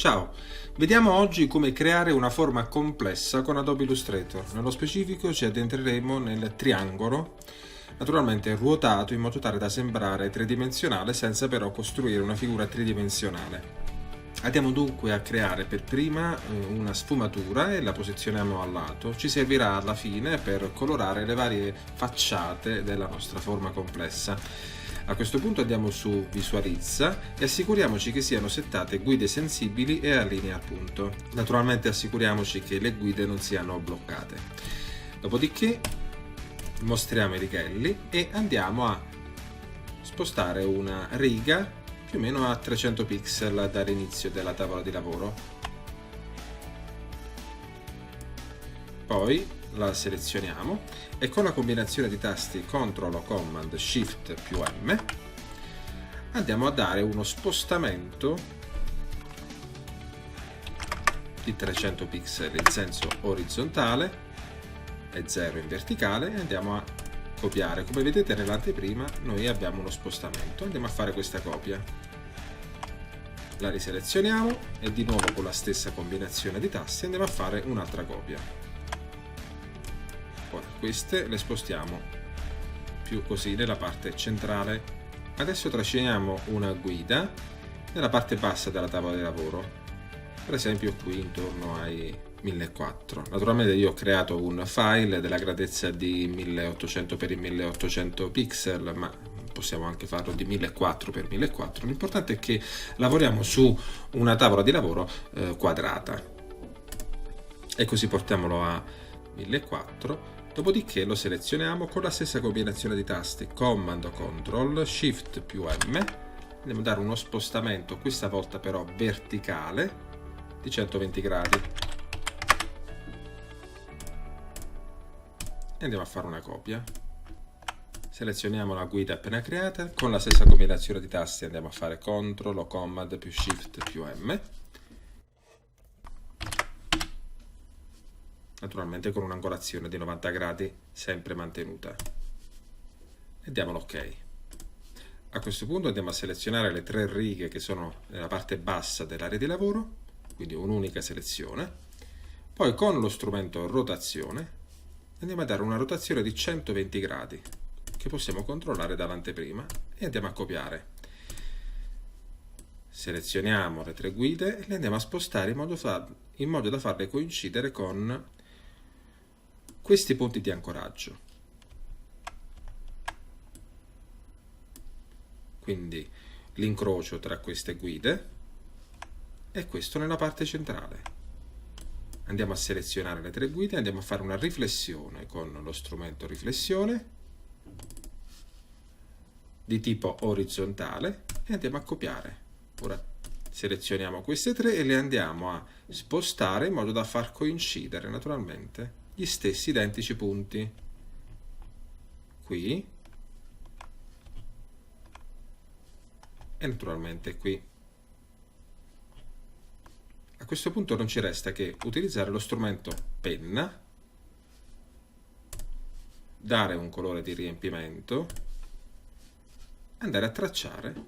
Ciao, vediamo oggi come creare una forma complessa con Adobe Illustrator. Nello specifico ci addentreremo nel triangolo, naturalmente ruotato in modo tale da sembrare tridimensionale senza però costruire una figura tridimensionale. Andiamo dunque a creare per prima una sfumatura e la posizioniamo a lato. Ci servirà alla fine per colorare le varie facciate della nostra forma complessa. A questo punto andiamo su Visualizza e assicuriamoci che siano settate guide sensibili e a linea al punto. Naturalmente assicuriamoci che le guide non siano bloccate. Dopodiché mostriamo i righelli e andiamo a spostare una riga più o meno a 300 pixel dall'inizio della tavola di lavoro. Poi la selezioniamo e con la combinazione di tasti CTRL o Command Shift più M andiamo a dare uno spostamento di 300 pixel in senso orizzontale e 0 in verticale e andiamo a copiare. Come vedete nell'anteprima noi abbiamo uno spostamento, andiamo a fare questa copia, la riselezioniamo e di nuovo con la stessa combinazione di tasti andiamo a fare un'altra copia. Ora queste le spostiamo più così nella parte centrale. Adesso tracciamo una guida nella parte bassa della tavola di lavoro, per esempio qui intorno ai 1400. Naturalmente io ho creato un file della grandezza di 1800 x 1800 pixel, ma possiamo anche farlo di 1400 x 1400. L'importante è che lavoriamo su una tavola di lavoro quadrata e così portiamolo a 1400. Dopodiché lo selezioniamo con la stessa combinazione di tasti Command o CTRL Shift più M. Andiamo a dare uno spostamento, questa volta però verticale, di 120 gradi. E andiamo a fare una copia. Selezioniamo la guida appena creata, con la stessa combinazione di tasti andiamo a fare CTRL o Command più Shift più M. Naturalmente con un'angolazione di 90 gradi sempre mantenuta e diamo l'ok. A questo punto andiamo a selezionare le tre righe che sono nella parte bassa dell'area di lavoro, quindi un'unica selezione. Poi con lo strumento rotazione andiamo a dare una rotazione di 120 gradi che possiamo controllare dall'anteprima e andiamo a copiare. Selezioniamo le tre guide e le andiamo a spostare in modo da farle coincidere con questi punti di ancoraggio. Quindi l'incrocio tra queste guide e questo nella parte centrale. Andiamo a selezionare le tre guide e andiamo a fare una riflessione con lo strumento riflessione di tipo orizzontale e andiamo a copiare. Ora selezioniamo queste tre e le andiamo a spostare in modo da far coincidere naturalmente gli stessi identici punti qui e naturalmente qui. A questo punto non ci resta che utilizzare lo strumento penna, dare un colore di riempimento, andare a tracciare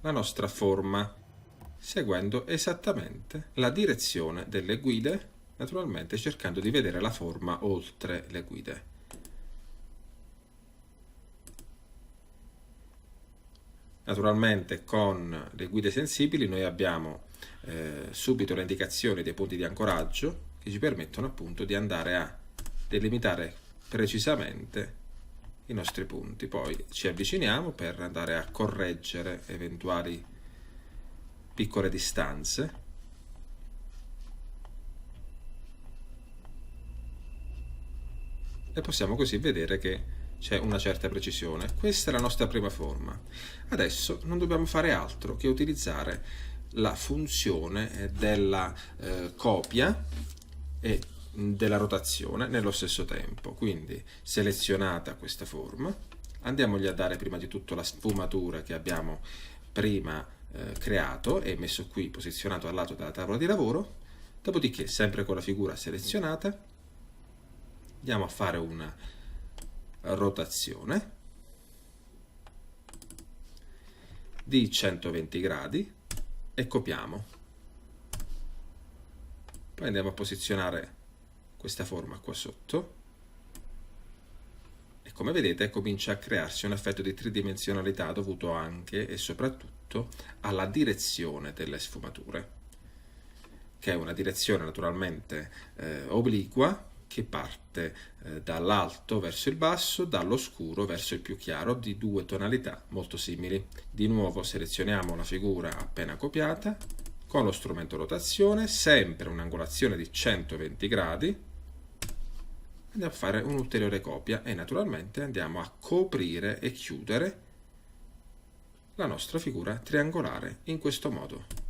la nostra forma seguendo esattamente la direzione delle guide, naturalmente cercando di vedere la forma oltre le guide. Naturalmente con le guide sensibili noi abbiamo subito le indicazioni dei punti di ancoraggio che ci permettono appunto di andare a delimitare precisamente i nostri punti. Poi ci avviciniamo per andare a correggere eventuali piccole distanze. E possiamo così vedere che c'è una certa precisione. Questa è la nostra prima forma. Adesso non dobbiamo fare altro che utilizzare la funzione della copia e della rotazione nello stesso tempo. Quindi selezionata questa forma, andiamogli a dare prima di tutto la sfumatura che abbiamo prima creato e messo qui posizionato al lato della tavola di lavoro. Dopodiché, sempre con la figura selezionata, andiamo a fare una rotazione di 120 gradi e copiamo. Poi andiamo a posizionare questa forma qua sotto e come vedete comincia a crearsi un effetto di tridimensionalità dovuto anche e soprattutto alla direzione delle sfumature, che è una direzione naturalmente obliqua, che parte dall'alto verso il basso, dallo scuro verso il più chiaro, di due tonalità molto simili. Di nuovo selezioniamo la figura appena copiata, con lo strumento rotazione, sempre un'angolazione di 120 gradi, andiamo a fare un'ulteriore copia e naturalmente andiamo a coprire e chiudere la nostra figura triangolare in questo modo.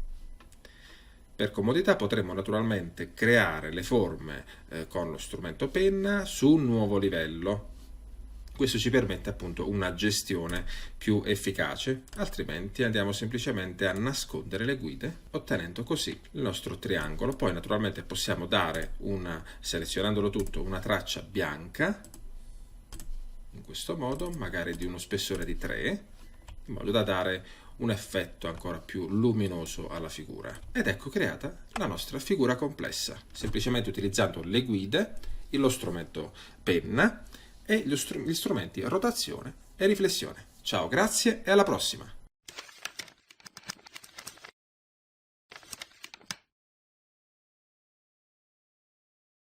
Per comodità potremo naturalmente creare le forme con lo strumento penna su un nuovo livello. Questo ci permette appunto una gestione più efficace, altrimenti andiamo semplicemente a nascondere le guide, ottenendo così il nostro triangolo. Poi naturalmente possiamo dare, selezionandolo tutto, una traccia bianca, in questo modo, magari di uno spessore di 3, in modo da dare un effetto ancora più luminoso alla figura. Ed ecco creata la nostra figura complessa, semplicemente utilizzando le guide, lo strumento penna e gli strumenti rotazione e riflessione. Ciao, grazie e alla prossima!